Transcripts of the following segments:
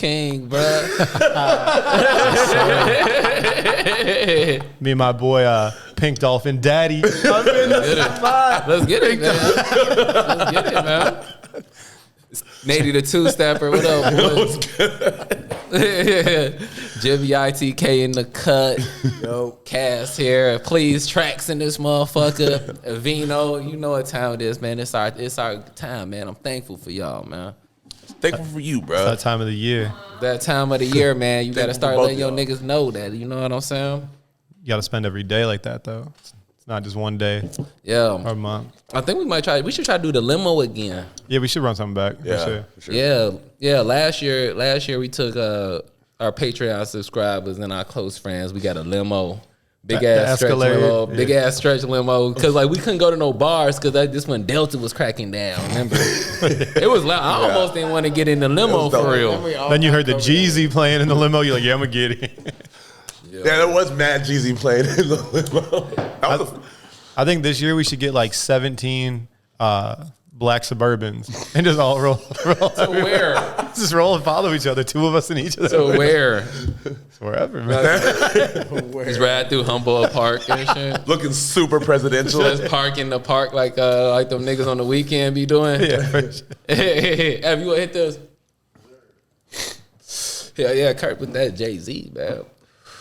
king, bro. Me and my boy, Pink Dolphin Daddy. I'm in the spot. Let's get it, man. Let's get it, man. Nady the two-stepper, what up, boy? Jimmy ITK in the cut. Yo, Cass here. Please, tracks in this motherfucker. Vino, you know what time it is, man. It's our time, man. I'm thankful for y'all, man. Thankful for you, bro. It's that time of the year. That time of the year, man. You got to start letting your y'all. niggas know that. You know what I'm saying? You got to spend every day like that, though. It's not just one day Yeah. or a month. I think we should try to do the limo again. Yeah, we should run something back. Yeah, For sure. Yeah. Last year we took our Patreon subscribers and our close friends. We got a limo, big ass stretch limo. Cause like we couldn't go to no bars because this when Delta was cracking down. Remember, it was loud. I almost didn't want to get in the limo for real. Then you heard the Jeezy playing in the limo. You're like, yeah, I'm gonna get it. Yeah, there was Mad Jeezy playing in the limo. I think this year we should get like 17 black Suburbans and just all roll. So where? Just roll and follow each other. Two of us in each other. So where? Wherever, man. Just ride through Humboldt Park and shit. Looking super presidential. Just park in the park like them niggas on the weekend be doing. Yeah, for sure. Hey, have you hit this? Yeah, Kurt with that Jay-Z, man.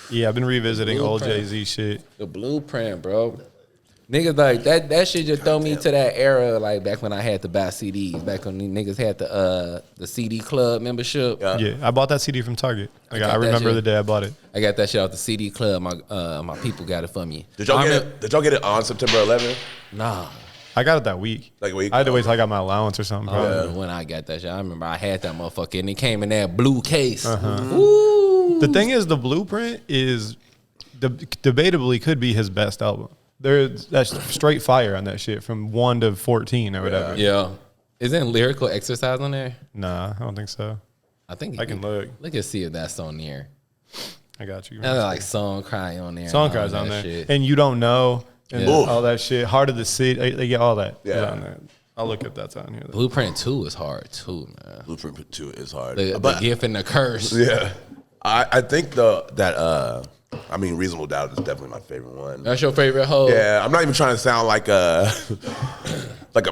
Yeah, I've been revisiting old Jay-Z shit. The blueprint, bro. Niggas like that shit just throw me to that era, like back when I had to buy CDs, back when niggas had the CD club membership. Yeah, I bought that CD from Target. I got that remember shit. the day I bought it. I got that shit out the CD club. My people got it for me. Did y'all get it on September 11th? Nah. I got it that week. Like a week? I had to wait till I got my allowance or something. I don't Probably. know when I got that shit. I remember I had that motherfucker and it came in that blue case. The thing is, the Blueprint is debatably could be his best album. That's straight fire on that shit from 1 to 14 or whatever. Yeah. Isn't lyrical exercise on there? Nah, I don't think so. I think I can look. Look and see if that's on there. I got you. And like Song Cry on there. Song and all Cry's on that there. shit. And You Don't Know and Yeah. all that shit. Heart of the City. They get all that. Yeah. Is on there. I'll look if that's on here. Blueprint 2 is hard too, man. Blueprint 2 is hard. The gift and the curse. Yeah. I think Reasonable Doubt is definitely my favorite one. That's your favorite hoe? Yeah, I'm not even trying to sound like a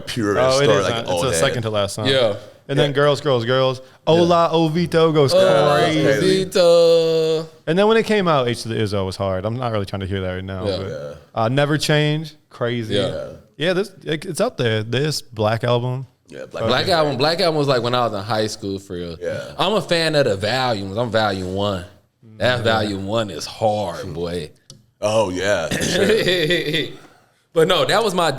purist Oh, it or is. like an It's old the head. second to last song. Yeah. And then Girls, Girls, Girls. Ola Ovito goes crazy. Vito. And then when it came out, H to the Izzo was hard. I'm not really trying to hear that right now. Yeah. But, Never Change, crazy. Yeah. Yeah, it's up there. This Black Album. Yeah, Black Album was like when I was in high school for real. Yeah. I'm a fan of the volumes. I'm volume 1. That volume 1 is hard, boy. Oh yeah. For sure. But no, that was my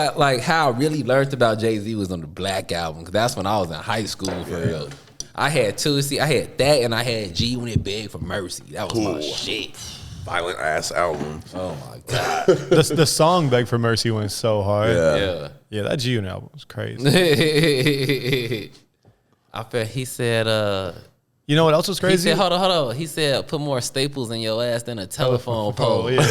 like how I really learned about Jay-Z was on the Black Album, because that's when I was in high school for real. I had I had that and I had G When It Begged for Mercy. That was my shit. Violent ass album. Oh my God. The song Beg for Mercy went so hard. Yeah. Yeah, that G-Unit album was crazy. I felt he said You know what else was he crazy? said, hold on. He said, put more staples in your ass than a telephone pole. Yeah.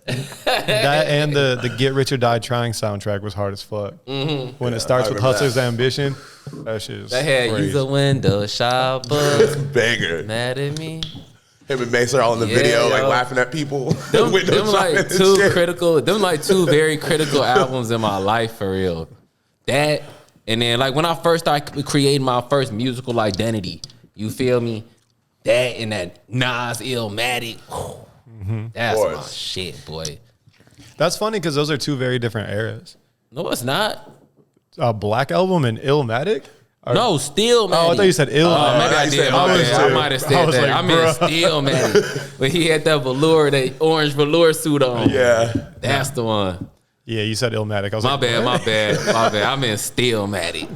That and the Get Rich or Die Trying soundtrack was hard as fuck. When it starts with Hustler's Ambition, that shit is They had crazy. use a window shopper. Banger. Mad at me. Him and Mace are all in the video, like yo. laughing at people. Them Window like shopping and two shit. critical. Them like two very critical albums in my life for real. That and then like when I first started creating my first musical identity, you feel me? That and that Nas Illmatic. That's my shit, boy. That's funny because those are two very different eras. No, it's not. A Black Album and Illmatic? No, Stillmatic. Oh, I thought you said Illmatic. Maybe I did. My bad. I might have said that. I meant Stillmatic. But he had that velour, that orange velour suit on. Yeah. That's the one. Yeah, you said Illmatic. I was My like, bad, what? my bad. I meant Stillmatic.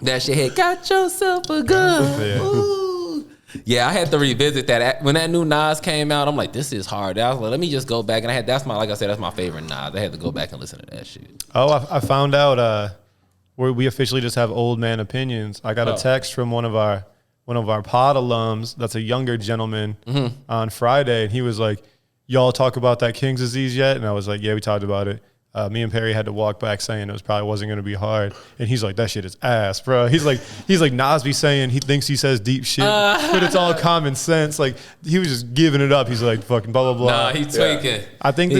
That shit had got yourself a gun. Yeah. Ooh. Yeah, I had to revisit that. When that new Nas came out, I'm like, this is hard. I was like, let me just go back. And that's my favorite Nas. I had to go back and listen to that shit. Oh, I found out where we officially just have old man opinions. I got a text from one of our pod alums that's a younger gentleman on Friday, and he was like, y'all talk about that King's disease yet? And I was like, yeah, we talked about it. me and Perry had to walk back saying it probably wasn't going to be hard. And he's like, that shit is ass, bro. He's like Nas be saying he thinks he says deep shit, but it's all common sense. Like, he was just giving it up. He's like, fucking blah, blah, blah. Nah, he tweaking. I think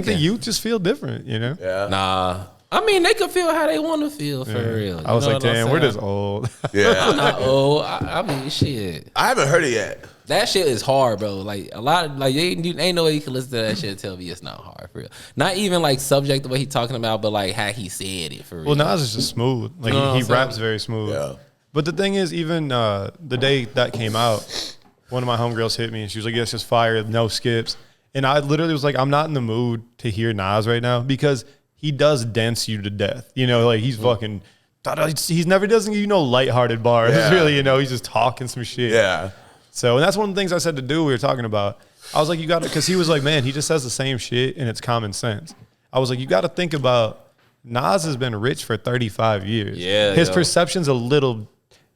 the youth just feel different, you know? Yeah. Nah. I mean, they can feel how they want to feel for real. I was like, damn, we're just old. Yeah. I'm not old. I mean, shit. I haven't heard it yet. That shit is hard, bro. Like, a lot of, like, ain't no way you can listen to that shit and tell me it's not hard, for real. Not even, like, subject the way he talking about, but, like, how he said it, for real. Well, Nas is just smooth. Like, he raps very smooth. Yeah. But the thing is, even the day that came out, one of my homegirls hit me, and she was like, yeah, it's just fire, no skips. And I literally was like, I'm not in the mood to hear Nas right now, because he does dance you to death. You know, like, he's fucking, he's never doesn't give you no lighthearted bars. Yeah. Really, you know, he's just talking some shit. Yeah. So, and that's one of the things I said to do, we were talking about. I was like, you got to, because he was like, man, he just says the same shit and it's common sense. I was like, you got to think about, Nas has been rich for 35 years. Yeah. His perception's a little,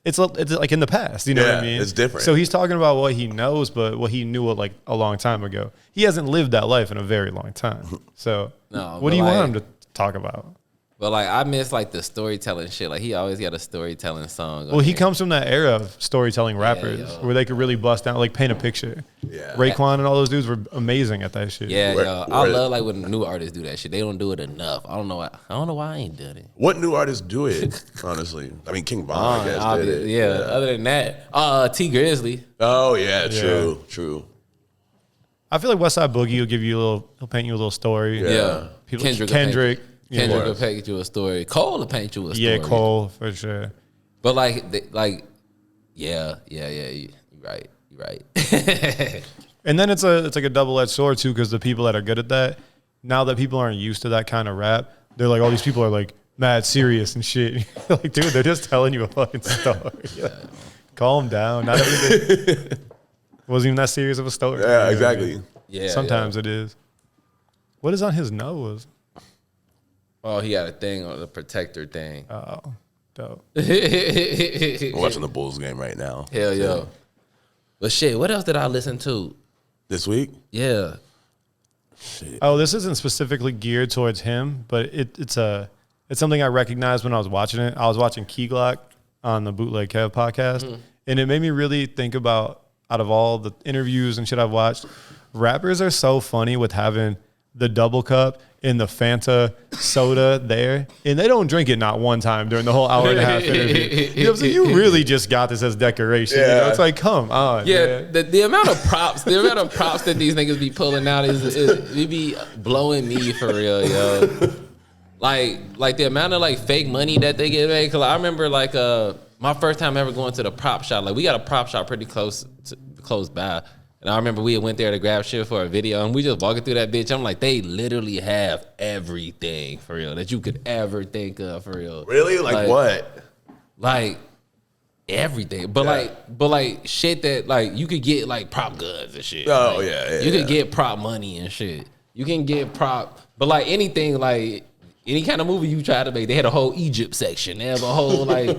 it's like in the past, you know what I mean? It's different. So he's talking about what he knows, but what he knew like a long time ago. He hasn't lived that life in a very long time. So No, what do you but want him to talk about? But, like, I miss, like, the storytelling shit. Like, he always got a storytelling song. Well, he comes from that era of storytelling rappers where they could really bust down, like, paint a picture. Yeah. Raekwon and all those dudes were amazing at that shit. Yeah, yo. I love, like, when new artists do that shit. They don't do it enough. I don't know why I ain't done it. What new artists do it, honestly? I mean, King Von, I guess, did it. Yeah, other than that, T Grizzly. Oh, yeah, true. I feel like Westside Boogie will give you he'll paint you a little story. Yeah. Kendrick Will paint you a story. Cole will paint you a story. Yeah, Cole, for sure. But, you're right. And then it's like a double-edged sword, too, because the people that are good at that, now that people aren't used to that kind of rap, they're like, all these people are, like, mad serious and shit. Like, dude, they're just telling you a fucking story. Like, calm down. Not everything. Wasn't even that serious of a story. Yeah, exactly. Yeah. Sometimes it is. What is on his nose? Oh, he had a thing on the protector thing. Oh, dope. I'm watching the Bulls game right now. Hell yeah. But shit, what else did I listen to? This week? Yeah. Shit. Oh, this isn't specifically geared towards him, but it's something I recognized when I was watching it. I was watching Key Glock on the Bootleg Kev podcast, and it made me really think about, out of all the interviews and shit I've watched, rappers are so funny with having the double cup and the Fanta soda there, and they don't drink it not one time during the whole hour and a half interview. You know what I'm saying? You really just got this as decoration. Yeah. You know? It's like, come on. Yeah, man. the amount of props that these niggas be pulling out is it be blowing me for real, yo. Like the amount of like fake money that they get back. Cause I remember like my first time ever going to the prop shop. Like we got a prop shop pretty close by. And I remember we went there to grab shit for a video, and we just walking through that bitch. I'm like, they literally have everything for real that you could ever think of for real. Really? Like what? Like everything, but like shit that like you could get like prop guns and shit. Oh like, yeah. You could get prop money and shit. You can get prop, but like anything like. Any kind of movie you try to make, they had a whole Egypt section. They have a whole like,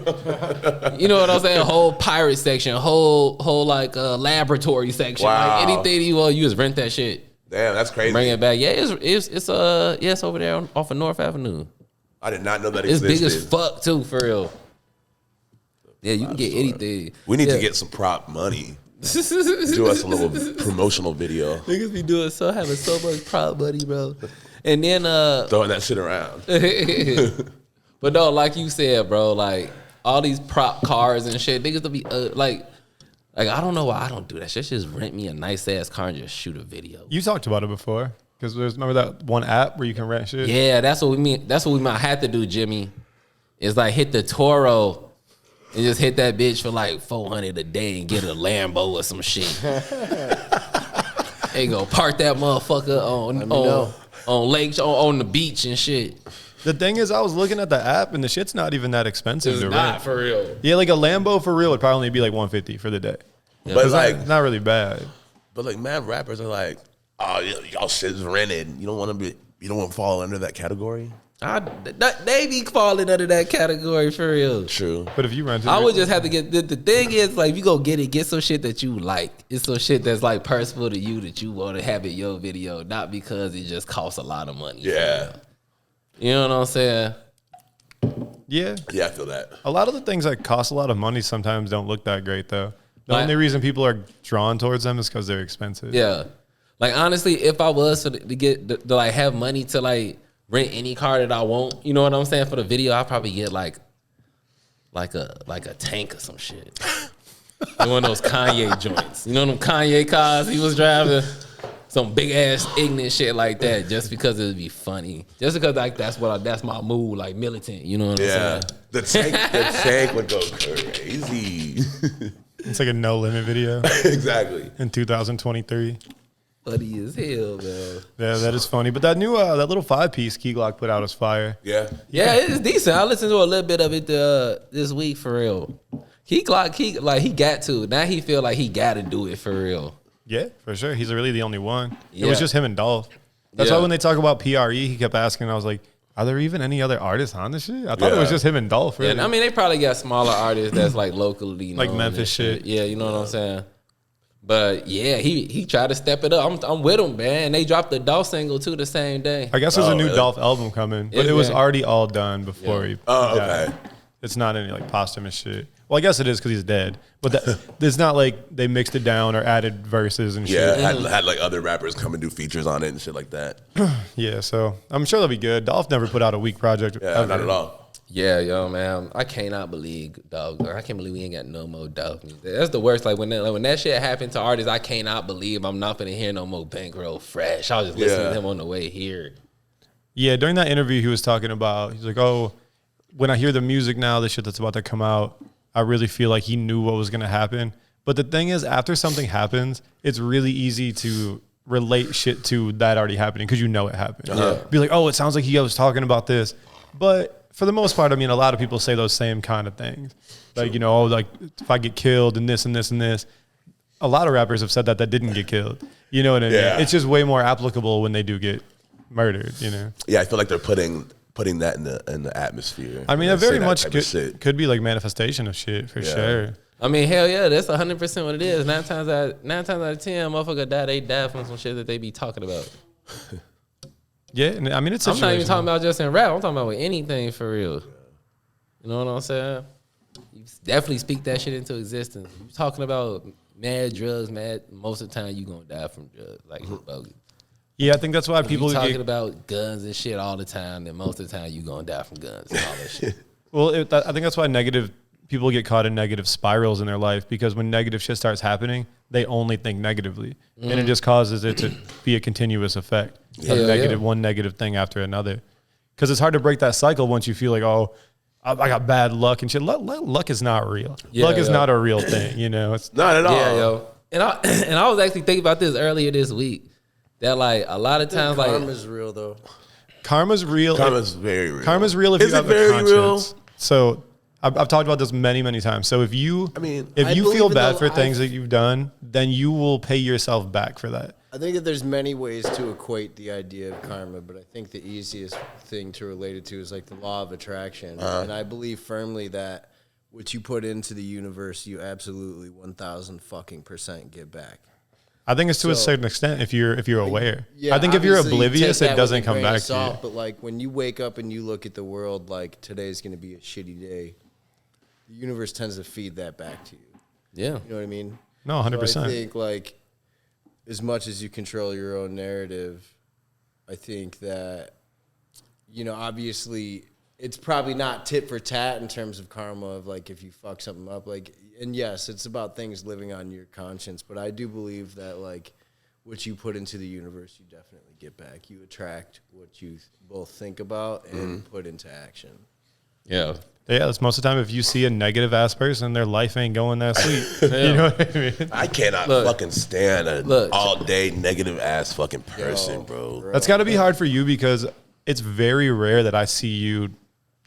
you know what I'm saying? A whole pirate section, whole like laboratory section. Wow. Like anything you want, you just rent that shit. Damn, that's crazy. Bring it back. Yeah, it's over there off of North Avenue. I did not know that It's existed. big as fuck too, for real. Yeah, you can get anything. We need to get some prop money. Do us a little promotional video. Niggas be having so much prop money, bro. And then Throwing that shit around. but no, like you said, bro, like all these prop cars and shit, niggas will be like I don't know why I don't do that shit. Just rent me a nice ass car and just shoot a video. You talked about it before. Because remember that one app where you can rent shit? Yeah, that's what we mean. That's what we might have to do, Jimmy. Is like hit the Toro and just hit that bitch for like $400 a day and get a Lambo or some shit. They go park that motherfucker on lakes, on the beach and shit. The thing is, I was looking at the app and the shit's not even that expensive to Not rent. for real. Yeah, like a Lambo for real would probably only be like $150 for the day. Yeah. But It's like, not really bad. but like, mad rappers are like, oh, y'all shit's rented. You don't want to fall under that category. They be falling under that category for real. True. But if you rent it, I would just have to get the thing is like if you go get some shit that you like. It's some shit that's like personal to you that you want to have in your video, not because it just costs a lot of money. Yeah. You know what I'm saying? Yeah. Yeah, I feel that. A lot of the things that cost a lot of money sometimes don't look that great, though. The Like- only reason people are drawn towards them is because they're expensive. Yeah. Like, honestly, if I was to get to like have money to like rent any car that I want, you know what I'm saying, for the video, I'll probably get like a tank or some shit. One of those Kanye joints. You know them Kanye cars he was driving? Some big ass ignorant shit like that, just because it would be funny. Just because like that's my mood, like militant. You know what I'm saying? The tank would go crazy. It's like a No Limit video Exactly. in 2023. Funny as hell, man. Yeah, that is funny. But that new, that little 5-piece Key Glock put out is fire. Yeah. Yeah, it's decent. I listened to a little bit of it this week for real. He got to. Now he feel like he got to do it for real. Yeah, for sure. He's really the only one. It Yeah. was just him and Dolph. That's Yeah. why when they talk about PRE, he kept asking. I was like, are there even any other artists on this shit? I thought it was Yeah. just him and Dolph. Really. Yeah, I mean, they probably got smaller artists that's like locally Like known Memphis and shit. Yeah, you know what I'm saying? But yeah, he tried to step it up. I'm with him, man. They dropped the Dolph single too the same day. I guess there's a new really? Dolph album coming, but Yeah, it was man. already all done before he Oh, died. okay. It's not any like posthumous shit. Well, I guess it is because he's dead. But it's not like they mixed it down or added verses and Yeah, shit. had like other rappers come and do features on it and shit like that. Yeah, so I'm sure they'll be good. Dolph never put out a weak project. Yeah, ever. not at all. Yeah, yo, man, I cannot believe, dog. I can't believe we ain't got no more Dolph music. That's the worst. Like when that shit happened to artists, I cannot believe I'm not gonna hear no more Bankroll Fresh. I was just listening to him on the way here. Yeah, during that interview, he was talking about, he's like, oh, when I hear the music now, the shit that's about to come out, I really feel like he knew what was going to happen. But the thing is, after something happens, it's really easy to relate shit to that already happening because you know it happened. Be like, oh, it sounds like he was talking about this. But for the most part, I mean, a lot of people say those same kind of things. Like, you know, oh, like if I get killed and this and this and this. A lot of rappers have said that didn't get killed. You know what I mean? Yeah. It's just way more applicable when they do get murdered, you know? Yeah, I feel like they're putting that in the atmosphere. I mean, it Say very that much type of shit. could be like manifestation of shit for sure. I mean, hell yeah, that's 100% what it is. 9 times out of 10, motherfucker they die from some shit that they be talking about. Yeah, and I mean, it's I'm not even situational. talking about just in rap. I'm talking about with anything for real. You know what I'm saying? You definitely speak that shit into existence. You talking about mad drugs, most of the time you gonna die from drugs. Like, bogus. Yeah, I think that's why If people you talking get, about guns and shit all the time, then most of the time you gonna die from guns and all that shit. well, I think that's why people get caught in negative spirals in their life because when negative shit starts happening, they only think negatively, and it just causes it to be a continuous effect of one negative thing after another. Because it's hard to break that cycle once you feel like, oh, I got bad luck and shit. Luck is not real. Yeah, luck is yeah. not a real thing, you know. It's Not at all. Yeah, yo. And I was actually thinking about this earlier this week. That like a lot of times like Karma's real though. karma's real. Karma's very real. Karma's real if Is you it have a very conscience. real? So I've talked about this many times. So if you I mean, if I you believe feel in bad the- for things that you've done, then you will pay yourself back for that. I think that there's many ways to equate the idea of karma, but I think the easiest thing to relate it to is like the law of attraction. And I believe firmly that what you put into the universe, you absolutely 1,000% get back. I think it's to a So- certain extent if you're aware. Yeah, I think if you're obviously, oblivious, take it that doesn't with a come grain of back to salt, you. But like when you wake up and you look at the world like today's going to be a shitty day, the universe tends to feed that back to you. yeah. You know what I mean? No, 100%. So I think like as much as you control your own narrative, I think that, you know, obviously it's probably not tit for tat in terms of karma of like if you fuck something up, like, and yes, it's about things living on your conscience, but I do believe that like what you put into the universe, you definitely get back. You attract what you both think about and put into action. Yeah. Yeah, that's most of the time. If you see a negative ass person, their life ain't going that sweet. You know what I mean? I cannot Look. fucking stand an Look. all day negative ass fucking person, bro. That's got to be hard for you because it's very rare that I see you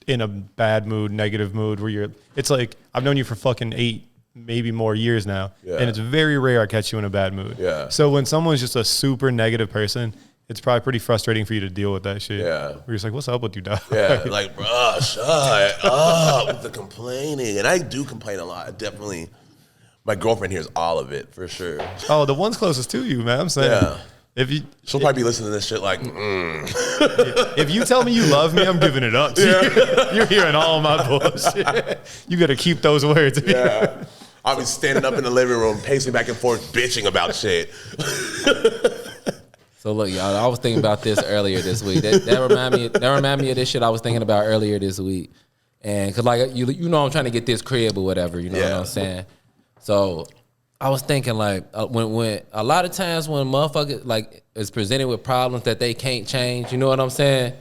in a bad mood, negative mood where you're. It's like I've known you for fucking 8, maybe more years now, Yeah. and it's very rare I catch you in a bad mood. Yeah. So when someone's just a super negative person, it's probably pretty frustrating for you to deal with that shit. Yeah. Where you're just like, what's up with you, dog? Yeah, like, bro, shut up with the complaining. And I do complain a lot. I definitely, my girlfriend hears all of it for sure. Oh, the one's closest to you, man. I'm saying. Yeah. She'll probably be listening to this shit like, if you tell me you love me, I'm giving it up to you. You're hearing all my bullshit. You got to keep those words. yeah. I'll be standing up in the living room, pacing back and forth, bitching about shit. So look, y'all, I was thinking about this earlier this week. That remind me of this shit I was thinking about earlier this week. And cause like you know I'm trying to get this crib or whatever, you know what I'm saying? So I was thinking like when a lot of times when motherfuckers like is presented with problems that they can't change, you know what I'm saying?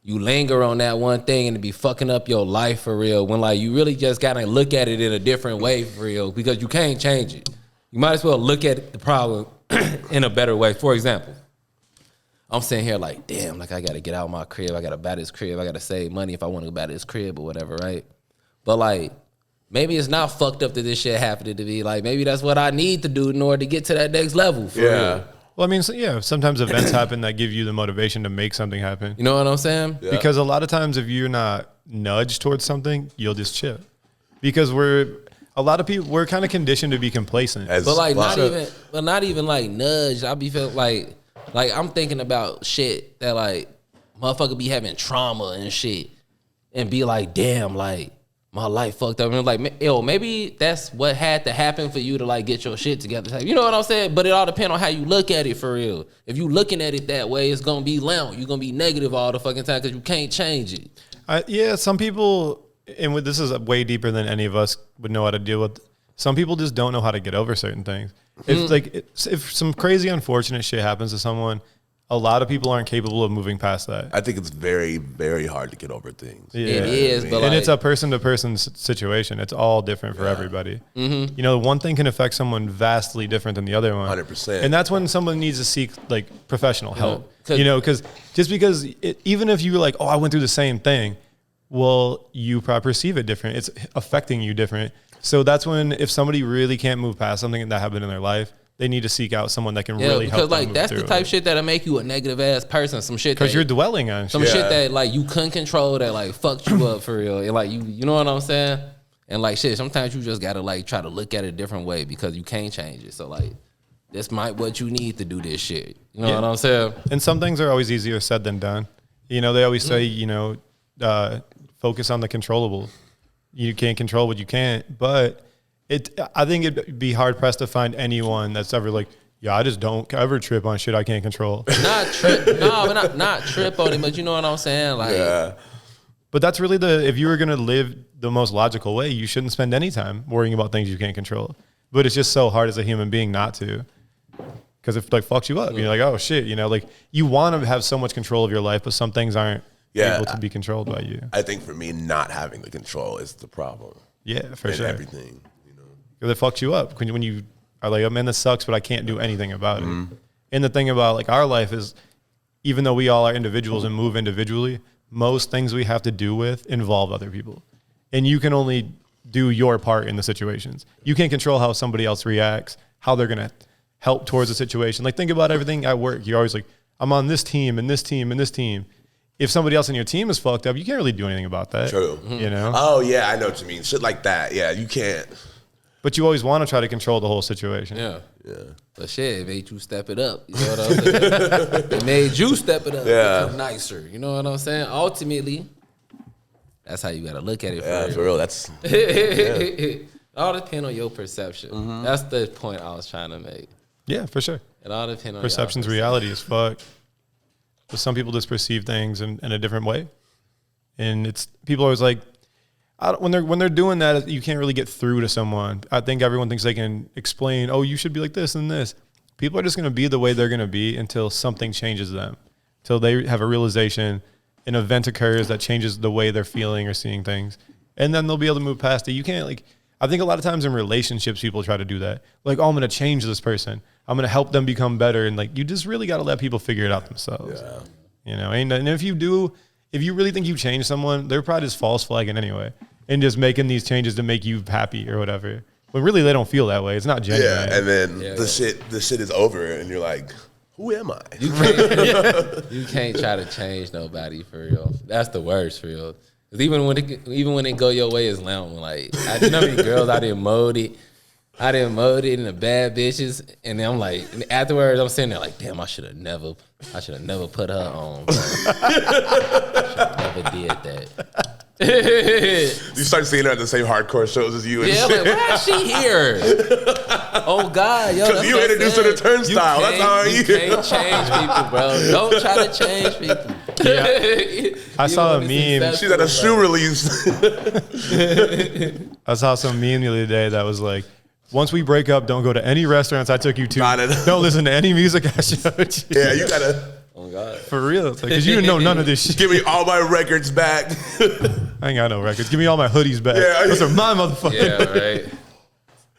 You linger on that one thing and it be fucking up your life for real. When like you really just gotta look at it in a different way for real because you can't change it. You might as well look at the problem in a better way. For example, I'm sitting here like, damn, like I gotta get out of my crib. I gotta buy this crib. I gotta save money if I want to buy this crib or whatever, right? But like, maybe it's not fucked up that this shit happened to be. Like, maybe that's what I need to do in order to get to that next level. For real. Well, I mean, sometimes events happen that give you the motivation to make something happen. You know what I'm saying? Yeah. Because a lot of times if you're not nudged towards something, you'll just chill. Because we're kind of conditioned to be complacent. But like not even like nudged. I be feeling like I'm thinking about shit that like motherfucker be having trauma and shit and be like, damn, like my life fucked up. And like, yo, maybe that's what had to happen for you to like get your shit together. You know what I'm saying? But it all depends on how you look at it for real. If you looking at it that way, it's gonna be loud. You're gonna be negative all the fucking time because you can't change it. Some people, and this is way deeper than any of us would know how to deal with. Some people just don't know how to get over certain things. If some crazy unfortunate shit happens to someone, a lot of people aren't capable of moving past that. I think it's very, very hard to get over things. Yeah. It is, but and it's a person-to-person situation. It's all different for everybody. Mm-hmm. You know, one thing can affect someone vastly different than the other one. 100%. And that's when someone needs to seek like professional help. You know, because even if you're like, oh, I went through the same thing, well, you probably perceive it different. It's affecting you different. So that's when if somebody really can't move past something that happened in their life, they need to seek out someone that can really help them. Because like that's the type of shit that'll make you a negative ass person. Some shit because you're dwelling on some shit that like you couldn't control that like fucked you up for real. And like you know what I'm saying? And like shit, sometimes you just gotta like try to look at it a different way because you can't change it. So like this might what you need to do this shit. You know what I'm saying? And some things are always easier said than done. You know, they always say, you know, focus on the controllables. You can't control what you can't, but I think it'd be hard pressed to find anyone that's ever like, yeah, I just don't ever trip on shit I can't control. Not trip on it, but you know what I'm saying? Like, but that's really if you were gonna live the most logical way, you shouldn't spend any time worrying about things you can't control. But it's just so hard as a human being not to, because it like fucks you up. You're like, oh shit, you know, like you want to have so much control of your life, but some things aren't able to be controlled by you. I think for me, not having the control is the problem. Yeah, for sure. Everything. Because it fucks you up when you are like, oh man, this sucks, but I can't do anything about it. And the thing about like our life is, even though we all are individuals and move individually, most things we have to do with involve other people. And you can only do your part in the situations. You can't control how somebody else reacts, how they're going to help towards the situation. Like think about everything at work. You're always like, I'm on this team and this team and this team. If somebody else in your team is fucked up, you can't really do anything about that. True. You know? Oh yeah, I know what you mean. Shit like that. Yeah, you can't. But you always want to try to control the whole situation. Yeah. But shit, it made you step it up. You know what I'm saying? It made you step it up. Become nicer. You know what I'm saying? Ultimately, that's how you got to look at it. For real. That's all depends on your perception. That's the point I was trying to make. Yeah, for sure. It all depends on perception's reality as fuck. But some people just perceive things in a different way, and people are always like, when they're doing that, you can't really get through to someone. I think everyone thinks they can explain, oh, you should be like this and this. People are just going to be the way they're going to be until something changes them, until they have a realization, an event occurs that changes the way they're feeling or seeing things, and then they'll be able to move past it. You can't I think a lot of times in relationships, people try to do that. Like, oh, I'm going to change this person. I'm going to help them become better. And like, you just really got to let people figure it out themselves. Yeah. You know, and if you really think you changed someone, they're probably just false flagging anyway and just making these changes to make you happy or whatever. When really they don't feel that way. It's not genuine. Yeah, and then the shit is over and you're like, who am I? You can't try to change nobody for real. That's the worst for real. Because even when it go your way, it's loud. Like I know many girls out there molded I didn't mode it in the bad bitches, and then I'm like, afterwards I'm sitting there like, damn, I should have never put her on. Never did that. You start seeing her at the same hardcore shows as you. And Yeah, I'm like, why is she here? Oh God, yo, because you introduced her to Turnstile. That's how you can't change people, bro. Don't try to change people. Yeah. I saw a meme. She's at a shoe release. I saw some meme the other day that was like, once we break up, don't go to any restaurants I took you to. Don't listen to any music I showed you. Yeah, you gotta. Oh God. For real. Because like, you didn't know none of this shit. Give me all my records back. I ain't got no records. Give me all my hoodies back. Yeah, those are my motherfuckers. Yeah, right.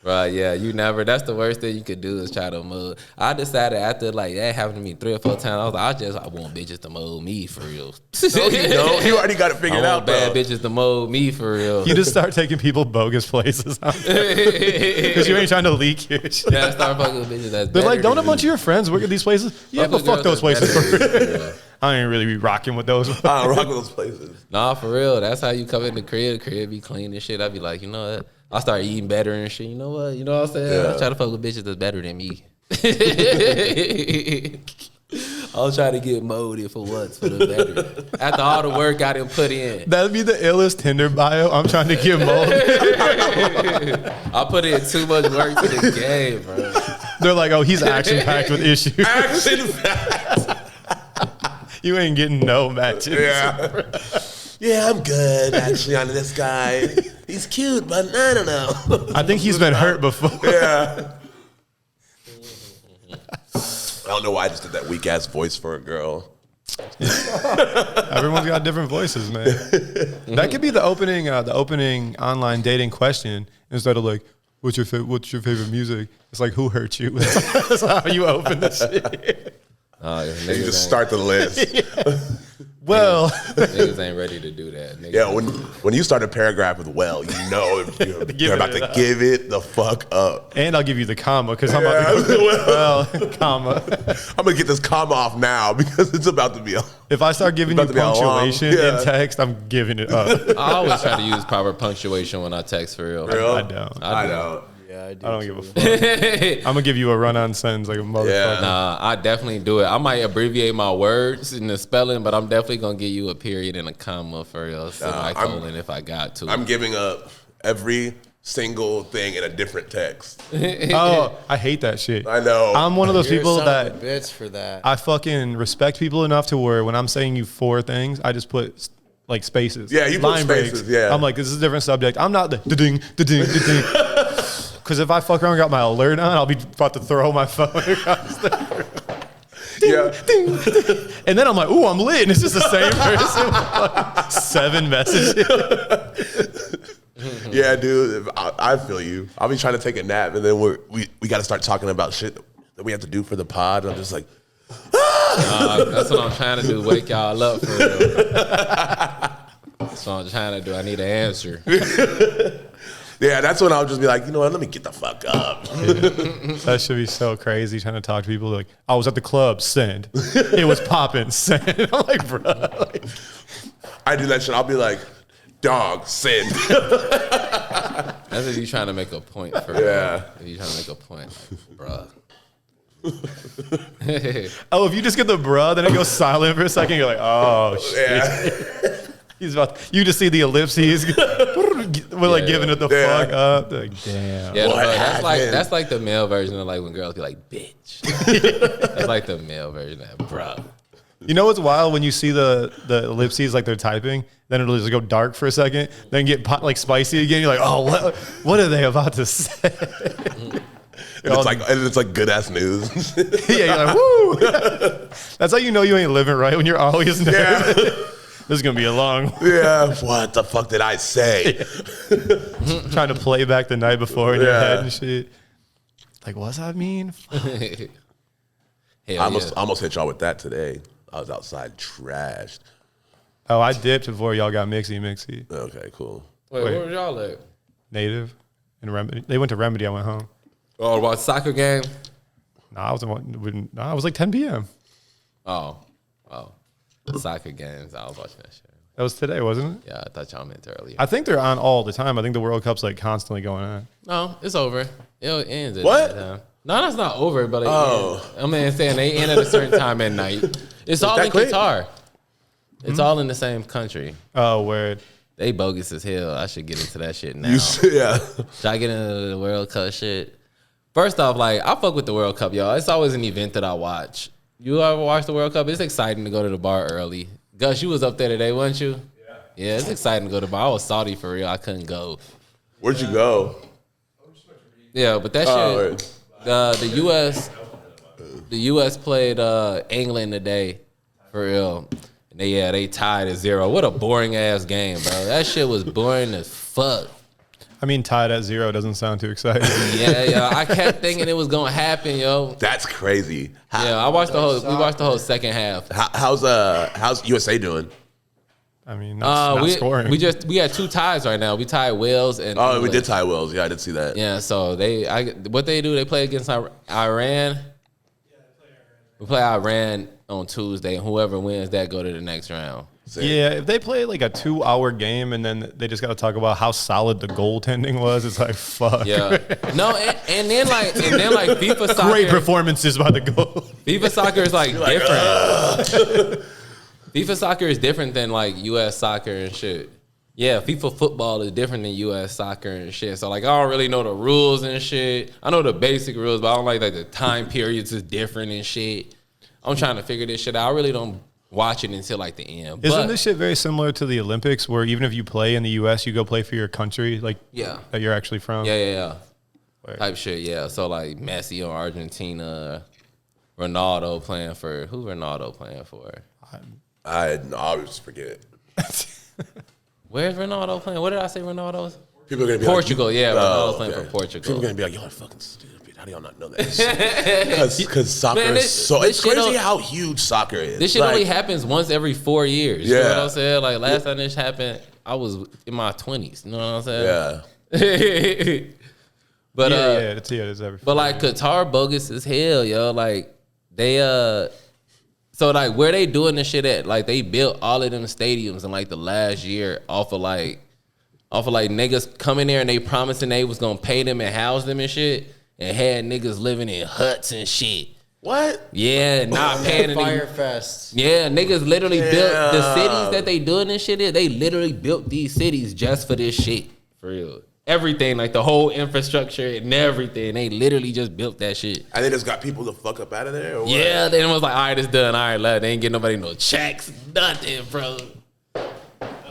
Right, yeah, you never. That's the worst thing you could do is try to mold. I decided after like that happened to me 3 or 4 times. I was like, I want bitches to mold me for real. No, you don't. You already got it figured out, bro. Bad bitches to mold me for real. You just start taking people bogus places because you ain't trying to leak your shit. Yeah, start fucking with bitches. That's They're like, don't a than bunch of me. your friends work at these places? Yeah, Fuck but with fuck girls those that's places. better than me, yeah. I ain't really be rocking with those. I don't rock with those places. Nah, for real. That's how you come in the crib. The crib be clean and shit. I be like, you know what? I start eating better and shit. You know what? You know what I'm saying? Yeah. I try to fuck with bitches that's better than me. I'll try to get molded for once for the better. After all the work I done put in. That'd be the illest Tinder bio. I'm trying to get molded. I put in too much work to the game, bro. They're like, oh, he's action packed with issues. Action packed. You ain't getting no matches. Yeah. Yeah, I'm good actually on this guy. He's cute, but I don't know. I think he's been hurt before. Yeah. I don't know why I just did that weak ass voice for a girl. Everyone's got different voices, man. That could be the opening online dating question instead of like, what's your favorite music? It's like, who hurt you? That's how you open the shit. You just start the list. Well, niggas ain't ready to do that. Niggas Yeah, when you start a paragraph with "well," you know you're about to give it the fuck up. and I'll give you the comma because I'm about to go, well, comma. I'm gonna get this comma off now because it's about to be. If I start giving you About to be a long- punctuation yeah. in text, I'm giving it up. I always try to use proper punctuation when I text for real. I don't. I don't. Yeah, I do. I don't give a fuck. I'm gonna give you a run-on sentence like a motherfucker. Yeah. Nah, I definitely do it. I might abbreviate my words in the spelling, but I'm definitely gonna give you a period and a comma for real. Semicolon if I got to. I'm giving up every single thing in a different text. Oh, I hate that shit. I know. I'm one of those You're people son that of a bitch for that. I fucking respect people enough to where when I'm saying you 4 things, I just put like spaces. Yeah, you put line spaces, breaks. yeah. I'm like, this is a different subject. I'm not the ding, ding. Because if I fuck around and got my alert on, I'll be about to throw my phone across the room. Yeah. And then I'm like, ooh, I'm lit. And it's just the same person with like 7 messages. Yeah, dude. I feel you. I'll be trying to take a nap, and then we got to start talking about shit that we have to do for the pod. And I'm just like, That's what I'm trying to do. Wake y'all up for real. That's what I'm trying to do. I need an answer. yeah, that's when I'll just be like, you know what? Let me get the fuck up. That should be so crazy trying to talk to people like, I was at the club, send. It was popping, send. I'm like, bro. Like, I do that shit. I'll be like, dog, send. That's if you trying to make a point for real. Yeah. If you trying to make a point, like, bruh. oh, if you just get the bruh, then it goes silent for a second. You're like, oh, shit. Yeah. He's about. You just see the ellipses. We're like giving it the Yeah. fuck up. Like, damn. Yeah, What bro, happened? that's like the male version of like when girls be like, bitch. That's like the male version of that, bruh. You know what's wild when you see the ellipses like they're typing, then it'll just go dark for a second, then get like spicy again. You're like, oh, what are they about to say? And it's like good ass news. Yeah, you're like, woo. That's how you know you ain't living right when you're always nervous. Yeah. This is gonna be a long. Yeah. What the fuck did I say? Trying to play back the night before in your Yeah. head and shit. Like, what's that mean? Hell I almost hit y'all with that today. I was outside trashed. Oh, I dipped before y'all got mixy. Okay, cool. Wait, where was y'all at? Native and Remedy. They went to Remedy. I went home. Oh, about soccer game? I was like 10 p.m. Oh. Soccer games. I was watching that shit. That was today, wasn't it? Yeah, I thought y'all meant earlier. I think they're on all the time. I think the World Cup's like constantly going on. No, it's over. It ends at What? that time. No, that's not over, but it ends. I'm saying they end at a certain time at night. It's all that in quick? Qatar. It's all in the same country. Oh, word. They bogus as hell. I should get into that shit now. Yeah. Should I get into the World Cup shit? First off, like, I fuck with the World Cup, y'all. It's always an event that I watch. You ever watch the World Cup? It's exciting to go to the bar early. Gus, you was up there today, wasn't you? Yeah, it's exciting to go to the bar. I was salty for real. I couldn't go. Where'd you go? Yeah, but that shit, the U.S. played England today, for real. And they tied at 0. What a boring ass game, bro. That shit was boring as fuck. I mean, tied at 0 doesn't sound too exciting. Yeah. I kept thinking it was gonna happen, yo. That's crazy. Yeah, we watched the whole second half. How's USA doing? I mean, not scoring. We had 2 ties right now. We tied Wales and Oh, England. we did tie Wales. Yeah, I did see that. Yeah, so what they do, they play against Iran. We play Iran on Tuesday, and whoever wins that go to the next round. Yeah, if they play like a 2-hour game and then they just got to talk about how solid the goaltending was, it's like fuck. Yeah, no, and then like FIFA soccer. Great performances by the goal. FIFA soccer is like different. FIFA soccer is different than like U.S. soccer and shit. Yeah, FIFA football is different than U.S. soccer and shit. So like I don't really know the rules and shit. I know the basic rules, but I don't like the time periods is different and shit. I'm trying to figure this shit out. I really don't watch it until like the end. Isn't this shit very similar to the Olympics, where even if you play in the U.S., you go play for your country, like that you're actually from? Yeah. Right. Type shit. Yeah. So like Messi on Argentina, Ronaldo playing for who's Ronaldo playing for? I always forget. Where's Ronaldo playing? What did I say Ronaldo's? People are gonna be Portugal, like, Ronaldo's playing okay. for Portugal. People are gonna be like, y'all are fucking stupid. How do y'all not know that? Because soccer Man, is so. this It's shit crazy don't- how huge soccer is. This shit Like, only happens once every 4 years. You know Yeah. what I'm saying? Like last time this happened, I was in my 20s. You know what I'm saying? Yeah. But it's every. But like Qatar bogus as hell, yo. Like they so like where they doing this shit at? Like they built all of them stadiums in like the last year off of like niggas coming there and they promising they was gonna pay them and house them and shit, and had niggas living in huts and shit. What? Yeah, not paying any. Firefest. Yeah, niggas literally built the cities that they doing this shit in. They literally built these cities just for this shit. For real. Everything, like the whole infrastructure and everything. They literally just built that shit. And they just got people to fuck up out of there? Or what? Yeah, then it was like, all right, it's done. All right, love. They ain't get nobody no checks. Nothing, bro.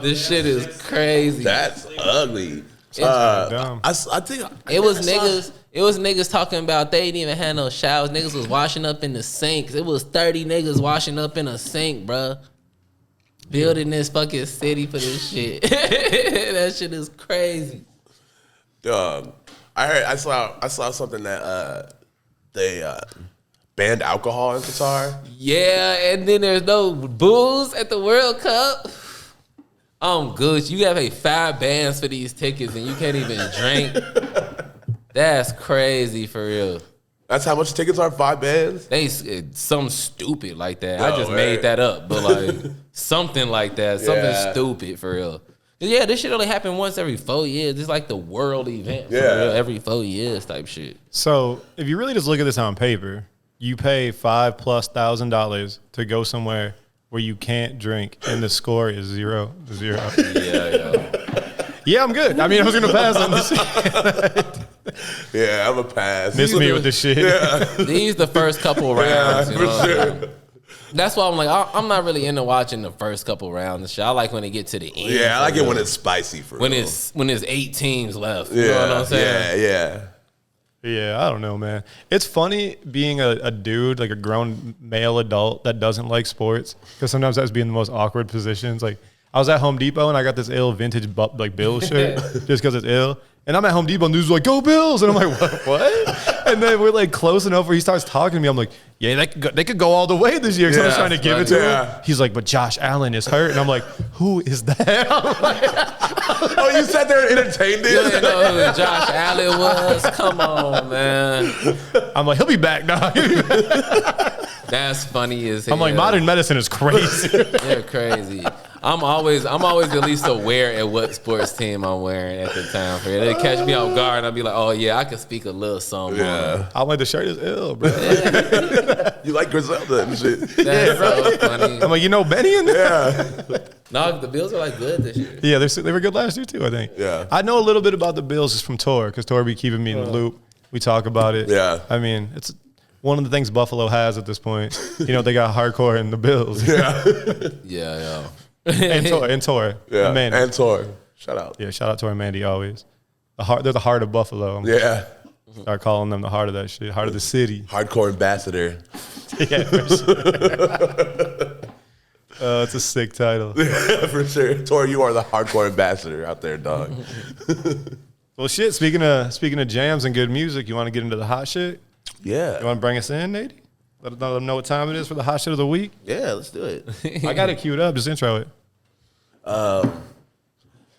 This shit is crazy. That's ugly. dumb. I think It was niggas talking about they didn't even have no showers. Niggas was washing up in the sinks. It was 30 niggas washing up in a sink, bruh. Building this fucking city for this shit. That shit is crazy. I saw something that they banned alcohol in Qatar. Yeah, and then there's no booze at the World Cup. I'm good. You gotta pay $5 for these tickets and you can't even drink. That's crazy for real. That's how much tickets are? 5 bands? They something stupid like that. I No just way. made that up, but like something like that, something Yeah. stupid for real. Yeah, this shit only happen once every 4 years. It's like the world event for Yeah. real, every 4 years type shit. So if you really just look at this on paper, you pay $5,000+ to go somewhere where you can't drink, and the score is 0-0. Yeah, I'm good. I mean, I was gonna pass on this. Yeah, I'm a pass. Miss me with this shit. These the first couple rounds. You know for what I'm saying? sure. That's why I'm like, I'm not really into watching the first couple rounds and shit. I like when it get to the end. Yeah, I like for it real. when it's spicy for when real. it's 8 teams left. Yeah, You know what I'm saying? yeah. Yeah, I don't know, man. It's funny being a dude, like a grown male adult that doesn't like sports, because sometimes I was be in the most awkward positions. Like I was at Home Depot and I got this ill vintage like Bills shirt just because it's ill. And I'm at Home Depot and dude's like, "Go Bills!" And I'm like, "What?" And then we're like close enough where he starts talking to me. I'm like, "Yeah, they could go all the way this year." Because I was Yeah, trying to give it to yeah. him. He's like, "But Josh Allen is hurt," and I'm like, "Who is that?" I'm like, Oh, you sat there and entertained You didn't it? know who Josh Allen was? Come on, man. I'm like, "He'll be back now." That's funny as hell. I'm like, modern medicine is crazy. They're crazy. I'm always at least aware at what sports team I'm wearing at the time. They catch me off guard, and I'll be like, oh yeah, I can speak a little something. Yeah. I'm like, the shirt is ill, bro. You like Griselda and shit. That's so funny. I'm like, you know Benny in there? Yeah. No, the Bills are like good this year. Yeah, they were good last year too, I think. Yeah. I know a little bit about the Bills just from Tor, because Tor be keeping me in the loop. We talk about it. Yeah. I mean, it's one of the things Buffalo has at this point. You know, they got hardcore in the Bills. Yeah. Yeah. and Tor. Yeah. And Mandy. And Tor. Shout out. Yeah, shout out Tor and Mandy always. They're the heart of Buffalo. Yeah. Start calling them the heart of that shit. Heart of the city. Hardcore ambassador. Yeah, for sure. It's a sick title. For sure. Tor, you are the hardcore ambassador out there, dog. Well, shit. Speaking of jams and good music, you want to get into the hot shit? Yeah. You want to bring us in, Nady? Let them know what time it is for the hot shit of the week. Yeah, let's do it. I got it queued up. Just intro it.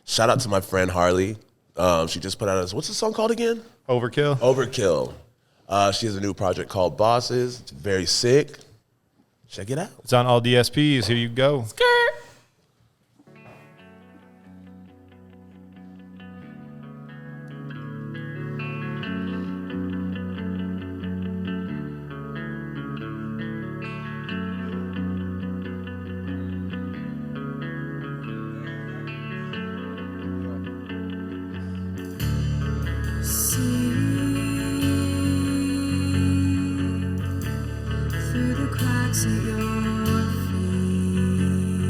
Shout out to my friend Harley. She just put out what's the song called again? Overkill. Overkill. She has a new project called Bosses. It's very sick. Check it out. It's on all DSPs. Here you go. Through the cracks of your feet,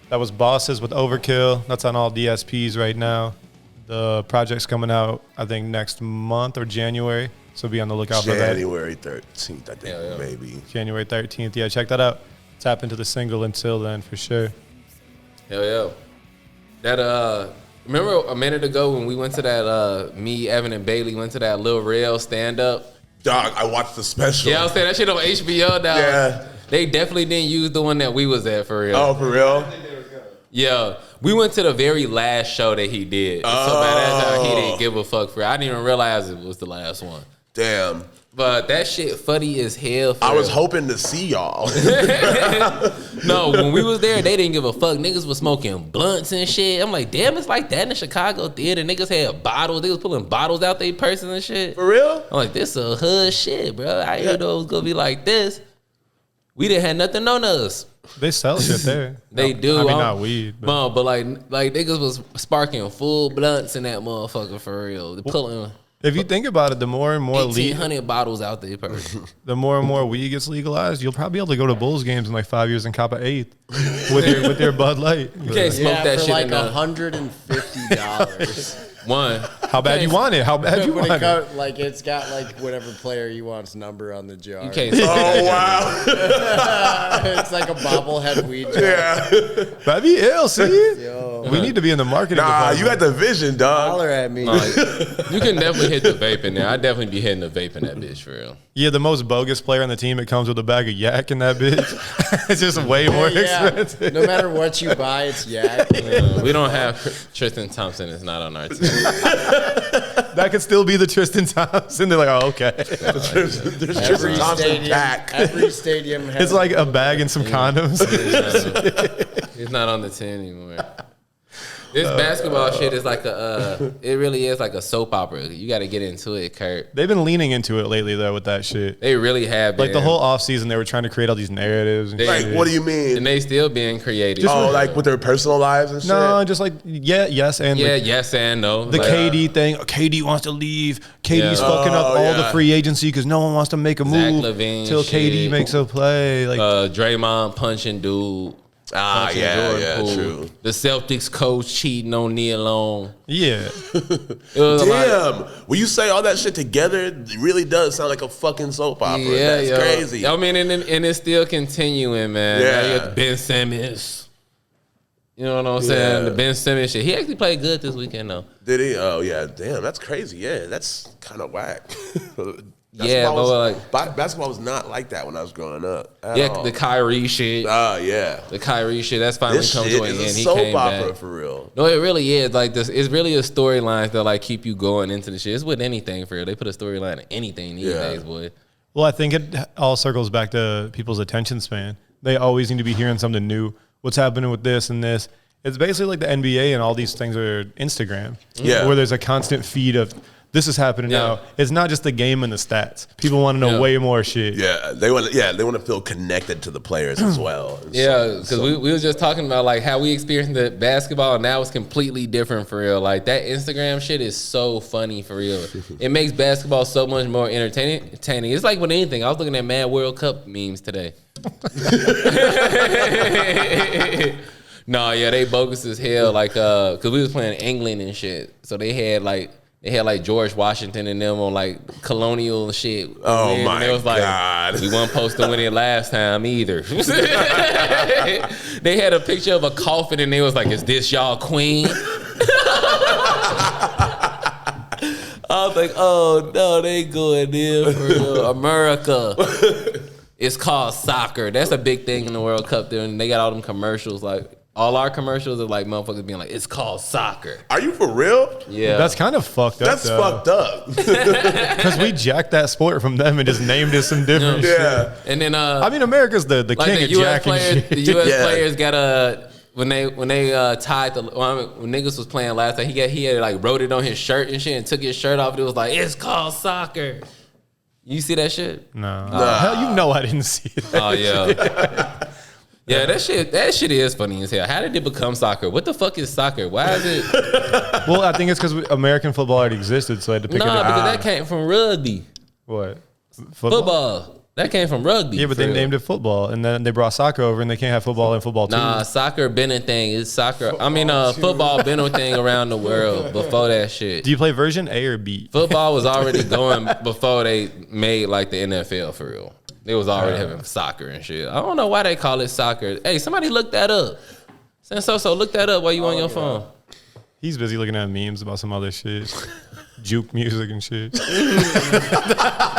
That was Bosses with Overkill. That's on all DSPs right now. The project's coming out, I think, next month or January. So be on the lookout for that. January 13th, I think, maybe. January 13th. Yeah, check that out. Tap into the single until then for sure. Hell yeah. That remember a minute ago when we went to that me, Evan, and Bailey went to that Lil Rel stand up? Dog, I watched the special. Yeah, I was saying that shit on HBO now. Yeah. They definitely didn't use the one that we was at for real. Oh, for real? Yeah. We went to the very last show that he did. So by that time he didn't give a fuck for it. I didn't even realize it was the last one. Damn. But that shit funny as hell. I was hoping to see y'all. No, when we was there, they didn't give a fuck. Niggas was smoking blunts and shit. I'm like, damn, it's like that in the Chicago theater. Niggas had bottles. They was pulling bottles out their purses and shit. For real? I'm like, this a hood shit, bro. I didn't know it was gonna be like this. We didn't have nothing on us. They sell shit there. They do. I mean, not weed. But. But like niggas was sparking full blunts in that motherfucker for real. They pulling If you think about it, the more and more 1,800 bottles out there per. the more and more weed gets legalized, you'll probably be able to go to Bulls games in like 5 years and cop an eighth with your Bud Light. You can't smoke that for shit like in the $150. one. How bad you want it? How bad you want it? Like it's got like whatever player you want's number on the jar. You can't. Oh, wow. It's like a bobblehead weed jar. Yeah. That'd be ill, see? Yo, We need to be in the marketing Nah, department. you got the vision, dog. holler at me. You can definitely hit the vape in there. I'd definitely be hitting the vape in that bitch for real. Yeah, the most bogus player on the team, it comes with a bag of yak in that bitch. It's just way more expensive. No matter what you buy, it's yak. We don't have Tristan Thompson. Is not on our team. That could still be the Tristan Thompson. They're like, oh, okay. There's Tristan Thompson pack. Every stadium has It's like a bag and some condoms. He's not on the team anymore. This basketball shit is like it really is like a soap opera. You got to get into it, Kurt. They've been leaning into it lately, though, with that shit. They really have been. Like the whole offseason, they were trying to create all these narratives. And Like, shit. what do you mean? And they still being creative. Oh, like with their personal lives and shit? No, just like, yes, and yeah, like yes and no. the Like, KD thing. KD wants to leave. KD's Yeah. fucking up all yeah. the free agency because no one wants to make a Zach move LaVine till KD shit. makes a play. Like, Draymond punching dude. Ah, punching yeah, Jordan yeah, Poole. true. The Celtics coach cheating on Neil Long. yeah. It was a lot of- Damn. When you say all that shit together, it really does sound like a fucking soap opera. Yeah, That's yo. crazy. I mean, and it's still continuing, man. Yeah. Now you got Ben Simmons. You know what I'm saying? Yeah. The Ben Simmons shit. He actually played good this weekend, though. Did he? Oh, yeah. Damn, that's crazy. Yeah, that's kind of whack. Yeah, Basketball was not like that when I was growing up. at Yeah, all. the Kyrie shit. Yeah. The Kyrie shit. That's finally This come shit to an is end. a He soap came opera back. for real. No, it really is. Like this, it's really a storyline that like keep you going into the shit. It's with anything for real. They put a storyline in anything these Yeah. days, boy. Well, I think it all circles back to people's attention span. They always need to be hearing something new. What's happening with this and this? It's basically like the NBA and all these things are Instagram. Yeah. Where there's a constant feed of this is happening Yeah. now. It's not just the game and the stats. People want to know Yeah. Mm-hmm. way more shit. Yeah, they want to feel connected to the players as well. And Yeah, so- because we was just talking about like how we experienced the basketball, and now it's completely different for real. Like that Instagram shit is so funny for real. It makes basketball so much more entertaining. It's like with anything. I was looking at Mad World Cup memes today. No, yeah, they bogus as hell. Like, cause we was playing England and shit, so they had like George Washington and them on like colonial and shit. Oh, And my they was like, God. we weren't supposed to win it last time either. They had a picture of a coffin and they was like, "Is this y'all queen?" I was like, "Oh no, they going there for real. America." It's called soccer. That's a big thing in the World Cup there, and they got all them commercials. Like all our commercials are like motherfuckers being like, "It's called soccer." Are you for real? Yeah, That's kind of fucked up. That's fucked up. Because we jacked that sport from them and just named it some different shit. Yeah. And then I mean, America's the like king the of U.S. jacking players, shit. the U.S. Yeah. players got a when they tied the when niggas was playing last time, he had like wrote it on his shirt and shit and took his shirt off. And it was like, "It's called soccer." You see that shit? No. Hell, you know I didn't see that. Oh yeah. Yeah, that shit is funny as hell. How did it become soccer? What the fuck is soccer? Why is it? Well, I think it's because American football already existed, so I had to pick it Nah, up. because that came from rugby. What? Football. That came from rugby. Yeah, but they named it football, and then they brought soccer over, and they can't have football and football too. Nah, soccer been a thing. It's soccer. Football been a thing around the world before that shit. Do you play version A or B? Football was already going before they made like the NFL for real. They was already having soccer and shit. I don't know why they call it soccer. Hey, somebody look that up. So look that up while you on your phone. He's busy looking at memes about some other shit. Juke music and shit.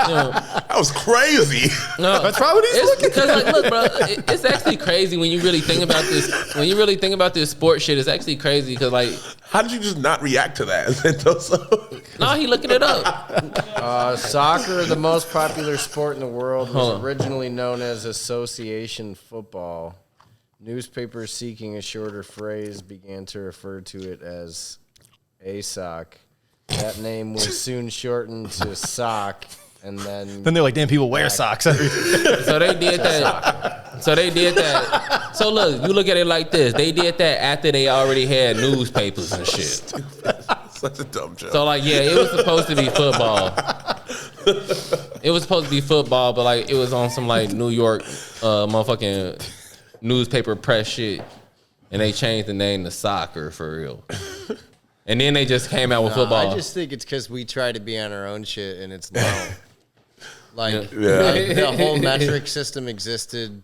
That was crazy. No, That's probably what he's looking because like, look, bro, it's actually crazy when you really think about this. When you really think about this sports shit, it's actually crazy because like, How did you just not react to that? no, he looking it up. Soccer, the most popular sport in the world, was originally known as association football. Newspapers seeking a shorter phrase began to refer to it as ASOC. That name was soon shortened to sock, and then they're like, damn, people wear socks. So they did that. So look, you look at it like this. They did that after they already had newspapers and shit. Such a dumb joke. So like, yeah, it was supposed to be football. It was supposed to be football, but like it was on some like New York motherfucking newspaper press shit, and they changed the name to soccer for real. And then they just came out with football. I just think it's because we try to be on our own shit, and it's no. Like, Yeah. the whole metric system existed.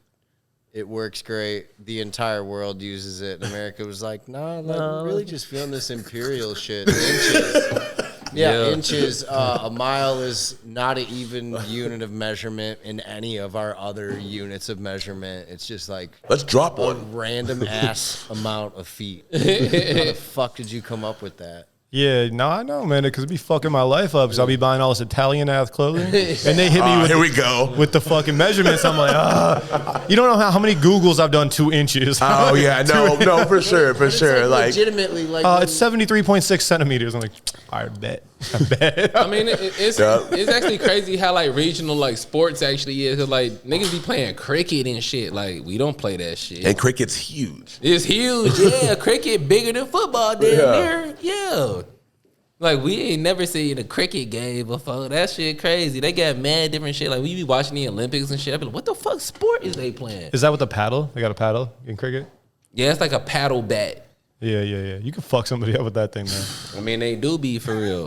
It works great. The entire world uses it. And America was like, nah, we're really just feeling this imperial shit. Inches. Yeah, inches. A mile is not an even unit of measurement in any of our other units of measurement. It's just like Let's drop a one. random ass amount of feet. How the fuck did you come up with that? Yeah, no, I know, man, because it be fucking my life up. Because I'll be buying all this Italian-ass clothing, and they hit me Here we go. with the fucking measurements. I'm like, you don't know how many Googles I've done 2 inches. Oh yeah, no, for sure. It's Like, legitimately like It's 73.6 centimeters. I'm like, I bet. I mean, it's actually crazy how like regional like sports actually is. Cause like niggas be playing cricket and shit. Like we don't play that shit. and cricket's huge. It's huge. Yeah, cricket bigger than football down there. Yeah. Like we ain't never seen a cricket game before. That shit crazy. They got mad different shit. Like we be watching the Olympics and shit. I be like, what the fuck sport is they playing? Is that with the paddle? They got a paddle in cricket? Yeah, it's like a paddle bat. Yeah. You can fuck somebody up with that thing, man. I mean, they do be for real.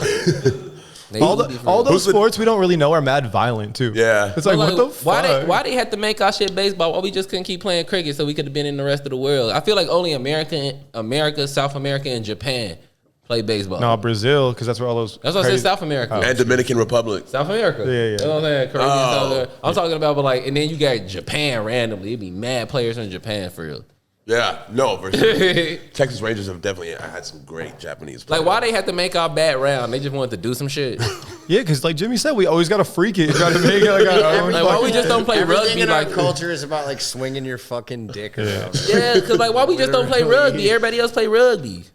All those sports we don't really know are mad violent too. Yeah. It's like, what the fuck? Why they had to make our shit baseball? Why we just couldn't keep playing cricket so we could have been in the rest of the world? I feel like only America, South America, and Japan play baseball. No, Brazil, because that's where all those. That's what I said. South America And Dominican Republic. South America. Yeah. That's what I'm saying. Caribbean, I'm talking about, but like, and then you got Japan randomly. It'd be mad players from Japan for real. Yeah, no, for sure. Texas Rangers have definitely had some great Japanese players. Like, why they had to make our bat round? They just wanted to do some shit. Yeah, because like Jimmy said, we always got to freak it. Got to make it like our own. Like, why we just don't play Everything rugby? in our Like, culture is about like swinging your fucking dick around. yeah, because like, why we just don't play rugby? Everybody else play rugby,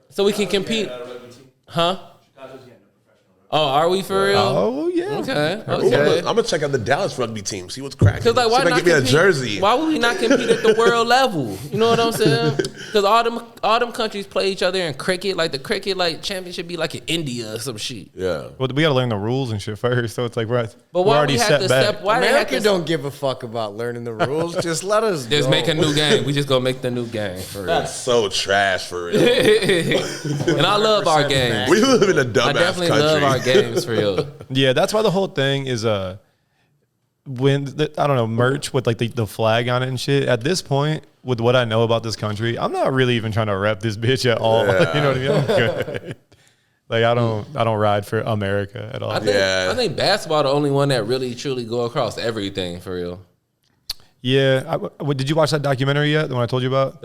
so we can compete. Huh? Oh, are we for real? Oh yeah. Okay. I'm gonna check out the Dallas rugby team. See what's cracking. Because like, why see if I not can get me a compete? jersey? Why would we not compete at the world level? You know what I'm saying? Because all them countries play each other in cricket. Like the cricket like championship be like in India or some shit. Yeah. Well, we got to learn the rules and shit first. So it's like we're But why already we have set to back. step? Why they have America to don't give a fuck about learning the rules. Just let us just go. make a new game? We just gonna make the new game for real. That's so trash for real. And I love our games. We live in a dumbass I definitely country. love our games for real. Yeah, that's why the whole thing is when I don't know, merch with like the flag on it and shit. At this point, with what I know about this country, I'm not really even trying to rep this bitch at all. Yeah. You know what I mean? I'm good. Like I don't ride for America at all. I think basketball the only one that really truly go across everything for real. Yeah, did you watch that documentary yet? The one I told you about?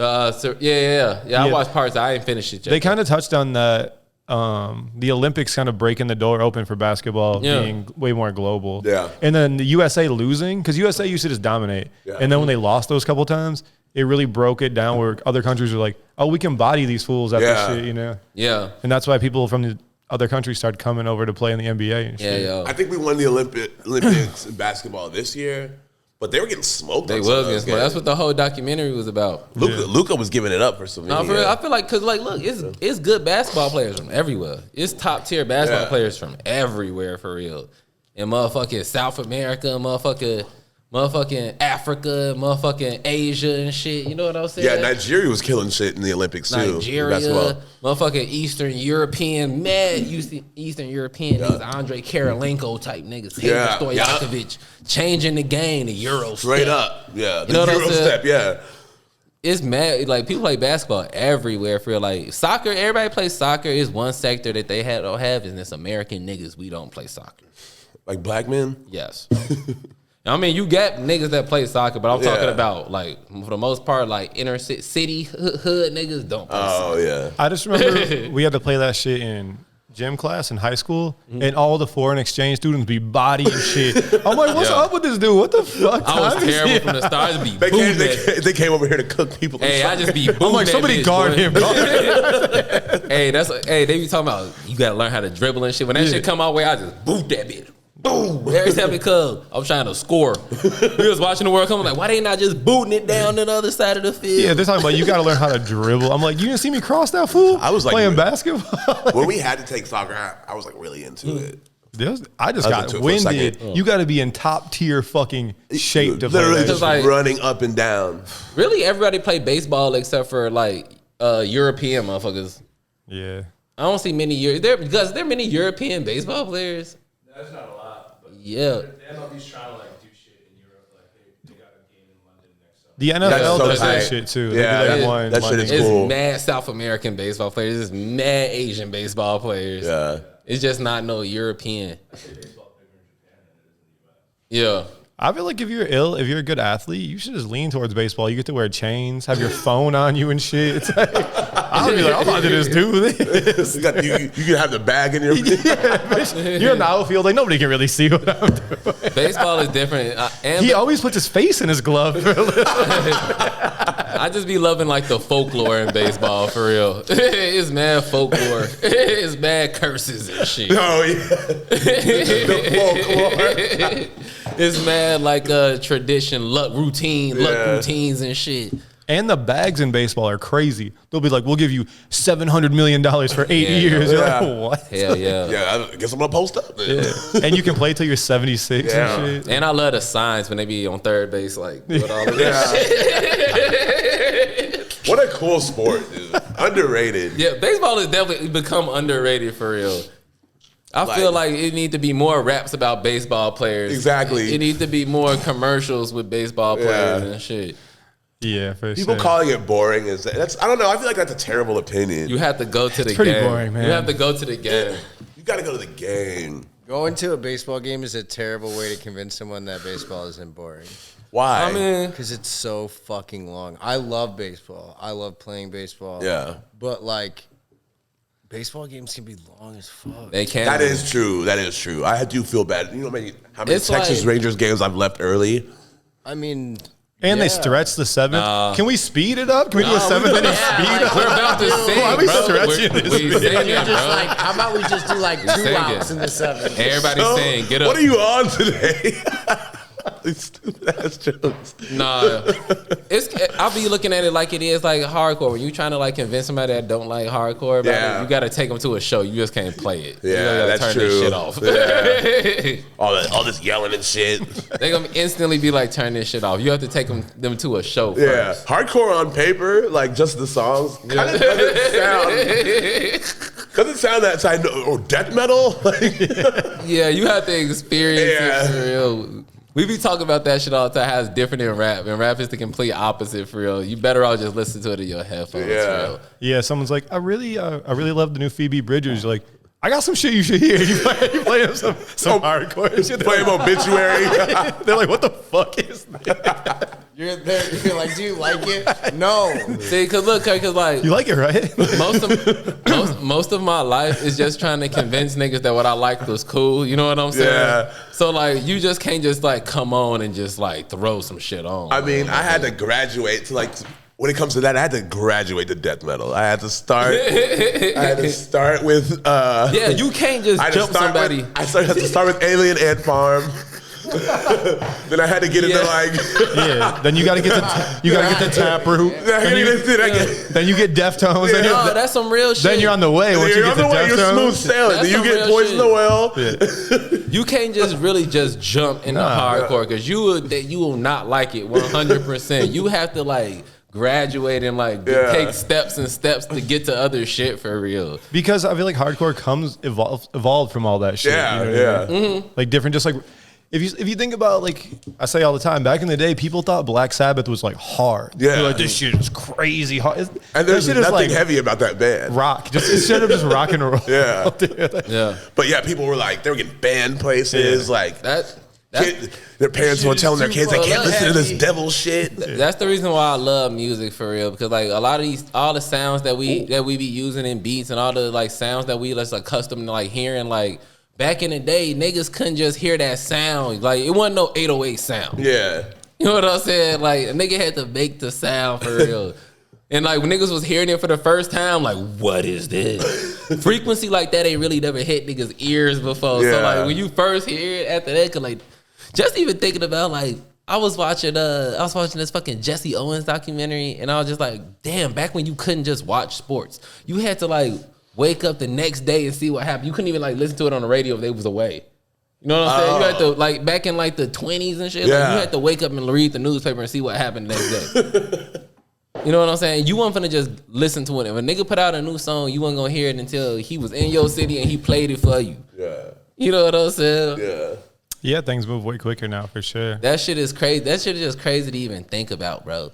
Yeah. I watched parts. I ain't finished it yet. They kind of touched on that. The Olympics kind of breaking the door open for basketball being way more global. Yeah. And then the USA losing, because USA used to just dominate. Yeah. And then when they lost those couple times, it really broke it down where other countries were like, oh, we can body these fools at this shit, you know? Yeah. And that's why people from the other countries started coming over to play in the NBA and shit. Yeah, I think we won the Olympics in basketball this year, but they were getting smoked. They on some was of those getting smoked. games. That's what the whole documentary was about. Luka was giving it up for some. No, for real, I feel like, cause like, look, it's good basketball players from everywhere. It's top tier basketball players from everywhere for real. In motherfucking South America, motherfucking motherfucking Africa, motherfucking Asia and shit. You know what I'm saying? Yeah, Nigeria was killing shit in the Olympics too. Nigeria, motherfucking Eastern European, Eastern European niggas, Andre Karolinko type niggas, Peter Stojakovic, changing the game, the Euro Straight step. up. Yeah, the You know what I'm Euro saying? step, yeah. It's mad. Like, people play basketball everywhere for real. Like, soccer, everybody plays soccer. Is one sector that they don't have, and it's American niggas. We don't play soccer. Like black men? Yes. I mean, you got niggas that play soccer, but I'm talking about, like, for the most part, like, inner city hood niggas don't play soccer. Oh, yeah. I just remember we had to play that shit in gym class in high school, and all the foreign exchange students be bodying shit. I'm like, what's up with this dude? What the fuck? I was terrible from the start. I just be They came over here to cook people. Hey, I just be booting. I'm like, somebody guard him. Hey, they be talking about you gotta learn how to dribble and shit. When that shit come our way, I just boot that bitch. Boom! Every time it comes, I'm trying to score. We was watching the World Cup. I'm like, why they not just booting it down to the other side of the field? Yeah, they're talking about you got to learn how to dribble. I'm like, you didn't see me cross that fool? I was like, playing basketball. When we had to take soccer, I was like really into it. I just got into it for a winded. second. You got to be in top tier fucking shape to play Literally that just shit. like- running up and down. Really, everybody play baseball except for like European motherfuckers. Yeah. I don't see many because there are many European baseball players. That's not a lot. But Yeah. the MLB's trying to like do shit in Europe. Like they got a game in London next summer. The That's NFL so does that tight. shit too. Yeah, They do that- one that shit is Monday. It's cool. mad South American baseball players. It's mad Asian baseball players. Yeah. It's just not no European. Yeah. I feel like if you're a good athlete, you should just lean towards baseball. You get to wear chains, have your phone on you and shit. It's like, I'll be like, I'm about to just do this. You can have the bag in your You're in the outfield, like nobody can really see what I'm doing. Baseball is different. He always puts his face in his glove. I just be loving like the folklore in baseball for real. It's mad folklore. It's mad curses and shit. Oh yeah. The folklore. It's mad like tradition, luck routines and shit. And the bags in baseball are crazy. They'll be like, we'll give you $700 million for 8 years. You're Yeah. like, what? Hell yeah. Yeah, I guess I'm gonna post up. Then. And you can play till you're 76 Yeah. and shit. And I love the signs when they be on third base, like with all of Yeah. that. What a cool sport, dude. Underrated. Yeah, baseball has definitely become underrated for real. I feel like it need to be more raps about baseball players. Exactly. It needs to be more commercials with baseball players Yeah. and shit. Yeah, for People sure. calling it boring is that's I don't know. I feel like that's a terrible opinion. You have to go to the pretty game. boring, man. You have to go to the game. You got to go to the game. Going to a baseball game is a terrible way to convince someone that baseball isn't boring. Why? I mean, Because it's so fucking long. I love baseball. I love playing baseball. Yeah. But like, baseball games can be long as fuck. they can't. That is true. That is true. I do feel bad. You know how many It's Texas like- Rangers games I've left early? I mean, And they yeah. stretch the seventh. Can we speed it up? Can we do a 7-minute speed up? We're about to sing, Why are we bro. stretching We this? singing, You're just bro. like, how about we just do like 2 singing. outs in the 7th? Everybody's saying, get up. What are you on today? These stupid ass jokes. Nah, I'll be looking at it like it is like hardcore. When you trying to like convince somebody that don't like hardcore about Yeah. it, you got to take them to a show. You just can't play it. You Yeah, gotta that's turn true. this shit off. All this yelling and shit. They gonna instantly be like, turn this shit off. You have to take them to a show Yeah, first. hardcore on paper, like just the songs, kind of doesn't sound that side. Or death metal. Like, Yeah, you have to experience Yeah. it for real. We be talking about that shit all the time. How it's different in rap, and rap is the complete opposite for real. You better all just listen to it in your headphones. Yeah. For real. Yeah, someone's like, I really love the new Phoebe Bridgers. You're like, I got some shit you should hear. You play some hardcore shit. play him obituary. They're like, what the fuck is that? You're there. You're like, do you like it? No. See, cause like You like it, right? most of my life is just trying to convince niggas that what I liked was cool. You know what I'm saying? Yeah. So like, you just can't just like come on and just like throw some shit on. I mean, I had to graduate to like. When it comes to that, I had to graduate to death metal. I had to start. with. Yeah, you can't just I had to jump start somebody. With, I had to start with Alien Ant Farm. Then I had to get into like. Yeah. Then you got to get the tap root. Then you get Deftones. Yeah. No, that's some real shit. Then you're on the way. Once you You're get on the the way. You're smooth Deftones. sailing. Then That's you some get real Poison shit. the Well. You can't just really just jump into hardcore because you will not like it 100%. You have to like graduate and like take steps and steps to get to other shit for real. Because I feel like hardcore evolved from all that shit. Yeah, you know what I mean? Like different, just like if you think about, like I say all the time, back in the day, people thought Black Sabbath was like hard. Yeah. They're like, this shit is crazy hard. And there's that shit is, nothing like, heavy about that band. rock. Just instead of just rock and roll. Yeah. Yeah, But yeah, people were like, they were getting banned places. Like that's their parents were telling their kids they can't listen to this heavy. devil shit. That's the reason why I love music for real, because like a lot of all the sounds that we be using in beats and all the like sounds that we just accustomed to like hearing, like back in the day, niggas couldn't just hear that sound. Like it wasn't no 808 sound. Yeah. You know what I'm saying? Like a nigga had to make the sound for real. And like when niggas was hearing it for the first time, like, what is this? Frequency like that ain't really never hit niggas' ears before. So Yeah. like when you first hear it after that, cause like just even thinking about like I was watching this fucking Jesse Owens documentary, and I was just like, damn, back when you couldn't just watch sports. You had to like wake up the next day and see what happened. You couldn't even like listen to it on the radio if they was away. You know what I'm saying? You had to like back in like the 20s and shit, like, Yeah. you had to wake up and read the newspaper and see what happened the next day. You know what I'm saying? You wasn't finna just listen to it. If a nigga put out a new song, you wasn't gonna hear it until he was in your city and he played it for you. Yeah. You know what I'm saying? Yeah. Yeah, things move way quicker now for sure. That shit is crazy. That shit is just crazy to even think about, bro.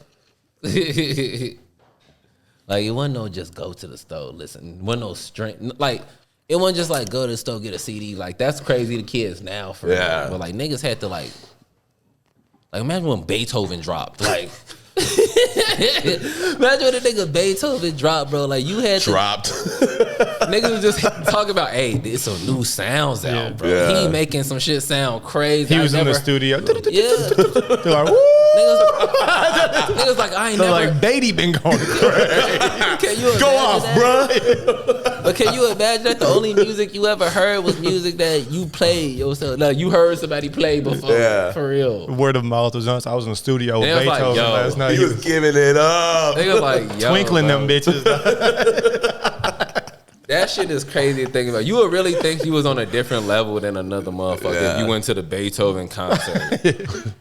Like it wasn't no just go to the store, listen. It wasn't no strength. Like it wasn't just like go to the store, get a CD. Like that's crazy to kids now for Yeah. real. But like niggas had to like imagine when Beethoven dropped. Like imagine when a nigga Beethoven dropped, bro. Like you had to Dropped. niggas was just talking about, hey, there's some new sounds out, bro. Yeah. He making some shit sound crazy. He was in the studio. Yeah. They're like, woo! Niggas like, I ain't They're never. like, Beatty been going crazy. Can you Go imagine off, that? bruh. But can you imagine that the only music you ever heard was music that you played yourself? Like you heard somebody play before, Yeah. for real. Word of mouth was us. I was in the studio with They was like, Beethoven yo. last night. He was giving it up. Niggas like, yo, twinkling bro. them bitches. That shit is crazy to think about. You would really think you was on a different level than another motherfucker if you went to the Beethoven concert.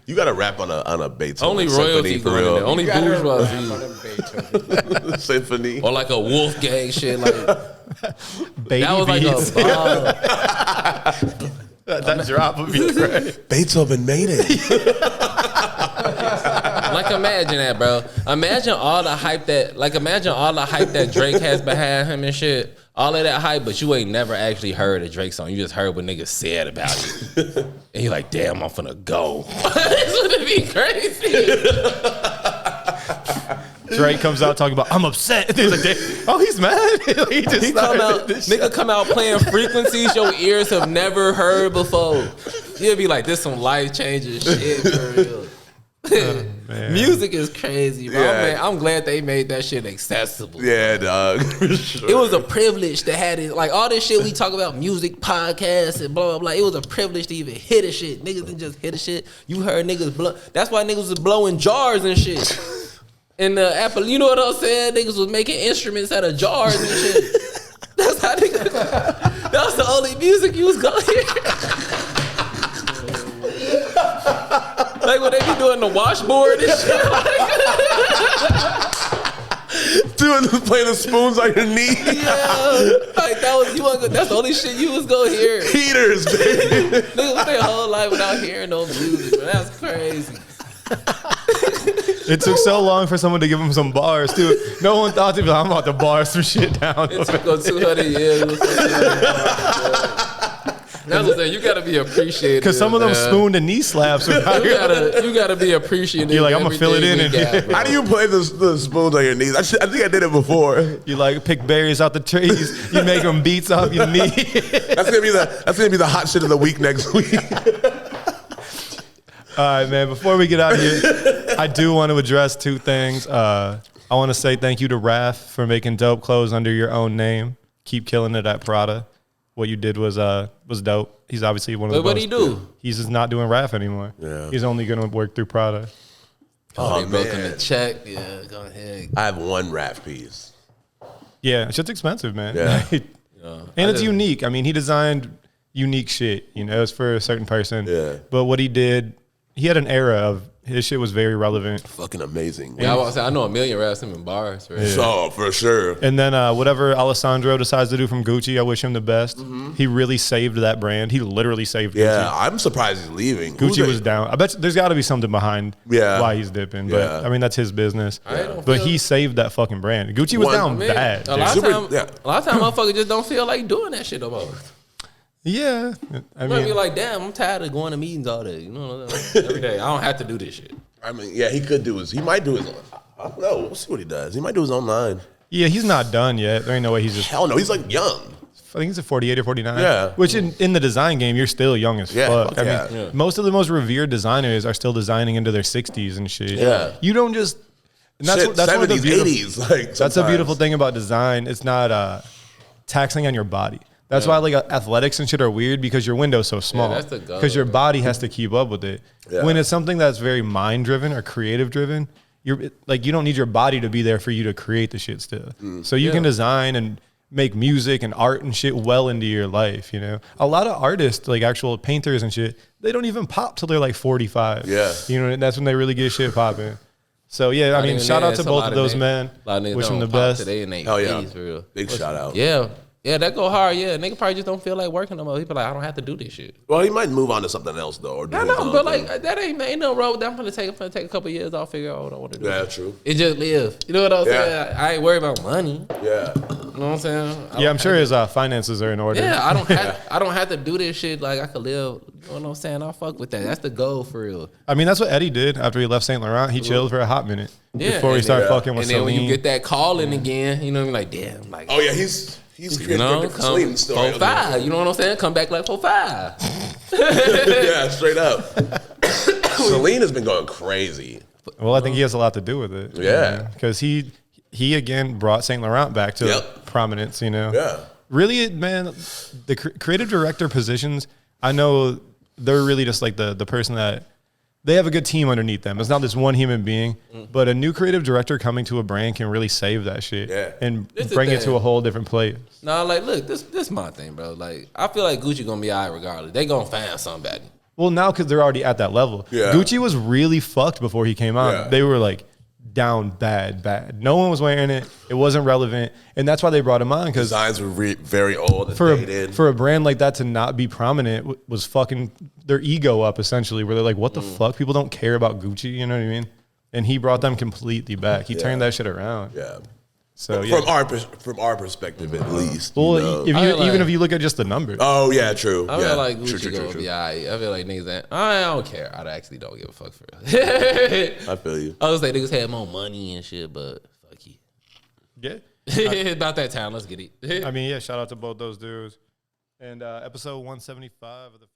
You got to rap on a Beethoven Only symphony royalty for going in there. real. Only bourgeoisie. Symphony. Or like a Wolfgang shit. Like Baby that was like beats. a that drop would be great. Beethoven made it. like imagine that, bro. Imagine all the hype that Drake has behind him and shit. All of that hype, but you ain't never actually heard a Drake song. You just heard what niggas said about it. And you're like, damn, I'm finna go. This would be crazy. Drake comes out talking about, I'm upset. He's like, oh, he's mad. He just He come started out, this nigga come out playing frequencies your ears have never heard before. You'll be like, this some life changing shit for real. man. Music is crazy, bro. Yeah. Man, I'm glad they made that shit accessible. Yeah, dog. For sure. It was a privilege to have it. Like all this shit we talk about, music, podcasts, and blah, blah, blah. It was a privilege to even hit a shit. Niggas didn't just hit a shit. You heard niggas blow. That's why niggas was blowing jars and shit. And the Apple, you know what I'm saying? Niggas was making instruments out of jars and shit. That's how niggas, that was the only music you was gonna hear. Like when they be doing the washboard and shit. Playing the spoons on your knee. Yeah. Like that was that's the only shit you was gonna hear. Heaters, baby. Niggas was their whole life without hearing no music, bro. That's crazy. It took so long for someone to give him some bars, too. No one thought to be like, I'm about to bar some shit down. It took 200 years. That's what I'm saying. You gotta be appreciative. Because some of them man. spoon to knee slaps. You gotta be appreciative. You're like, I'ma fill it in and- How do you play the spoons on your knees? I think I did it before. You like pick berries out the trees. You make them beats off your knee. That's gonna be the hot shit of the week next week. All right, man. Before we get out of here, I do want to address two things. I want to say thank you to Raph for making dope clothes under your own name. Keep killing it at Prada. what you did was dope. He's obviously one of the But what'd he do? He's just not doing RAF anymore. Yeah. He's only going to work through Prada. Oh, they broke him man. the check. Yeah, go ahead. I have one rap piece. Yeah, shit's expensive, man. Yeah. And it's unique. I mean, he designed unique shit. You know, it's for a certain person. Yeah. But what he did, he had an era of his shit was very relevant. Fucking amazing. Yeah, I know a million raps him in bars. Right? So for sure. And then whatever Alessandro decides to do from Gucci, I wish him the best. He really saved that brand. He literally saved Yeah, Gucci. I'm surprised he's leaving. Gucci was down. I bet there's got to be something behind Yeah. why he's dipping. But Yeah. I mean, that's his business. don't But feel- he saved that fucking brand. Gucci was One- down Man, bad. a lot dude. of Super- time, a lot of time, motherfuckers just don't feel like doing that shit no more. Yeah. I You might be mean, like, damn, I'm tired of going to meetings all day. You know, every day. I don't have to do this shit. I mean, yeah, he could do he might do his own. I don't know. We'll see what he does. He might do his own line. yeah, he's not done yet. There ain't no way he's just. Hell no, he's like young. I think he's a 48 or 49. Yeah. Which in the design game, you're still young as Yeah, fuck. fuck I yeah. mean, most of the most revered designers are still designing into their 60s and shit. Yeah. You don't just. And that's Shit, what, that's one of the 70s, beautiful, 80s. Like That's a sometimes. beautiful thing about design. It's not taxing on your body. That's why like athletics and shit are weird because your window's so small. that's the goal. Because your body has to keep up with it. Yeah. When it's something that's very mind driven or creative driven, you don't need your body to be there for you to create the shit still. So you can design and make music and art and shit well into your life. You know, a lot of artists, like actual painters and shit, they don't even pop till they're like 45. Yeah. You know, and that's when they really get shit popping. So yeah, I mean, Even shout then, out to it's a both lot of those niggas- men. A lot of niggas Wish them don't the pop best. today in their Hell yeah. 80s, for real. Big shout out. Yeah, that go hard. Yeah, nigga probably just don't feel like working no more. He be like, I don't have to do this shit. Well, he might move on to something else though. Or do I his know, own but thing. like that ain't no road. I'm gonna take a couple of years. I'll figure out what I want to do. Yeah, true. It just live. You know what I'm Yeah. saying? I ain't worried about money. Yeah. You know what I'm saying? Yeah, I'm sure his finances are in order. Yeah, I don't have to do this shit. Like I could live. You know what I'm saying? I'll fuck with that. That's the goal for real. I mean, that's what Eddie did after he left Saint Laurent. He chilled for a hot minute Yeah, before he and started then- fucking with And then when you Celine. get that calling again, you know, you're like, damn, like. Oh yeah, he's You creative know, director for Celine come still. 4-5. You know what I'm saying? Come back like 4-5. Yeah, straight up. Celine has been going crazy. Well, I think he has a lot to do with it. Yeah. Because he again brought Saint Laurent back to Yep. prominence, you know? Yeah. Really, man, the creative director positions, I know they're really just like the person that they have a good team underneath them. It's not this one human being, but a new creative director coming to a brand can really save that shit Yeah. and This the bring it thing. to a whole different place. No, like, look, this my thing, bro. Like, I feel like Gucci gonna be all right regardless. They gonna find somebody. Well, now because they're already at that level. Yeah. Gucci was really fucked before he came out. Yeah. They were like down bad. No one was wearing it. It wasn't relevant. And that's why they brought him on because Designs were very old and for dated. a brand like that to not be prominent was fucking their ego up essentially where they're like, what the fuck? People don't care about Gucci. You know what I mean? And he brought them completely back. He turned that shit around. yeah. So yeah. From our perspective, at least. Well, you know. if I you feel like- even if you look at just the numbers. Oh yeah, true. I yeah. feel like True, Gucci true, gonna true, true. be all right. I feel like niggas ain't. I don't care. I actually don't give a fuck for real. I feel you. I was like niggas had more money and shit, but fuck you. Yeah. About that time, let's get it. I mean, yeah, shout out to both those dudes. And episode 175 of the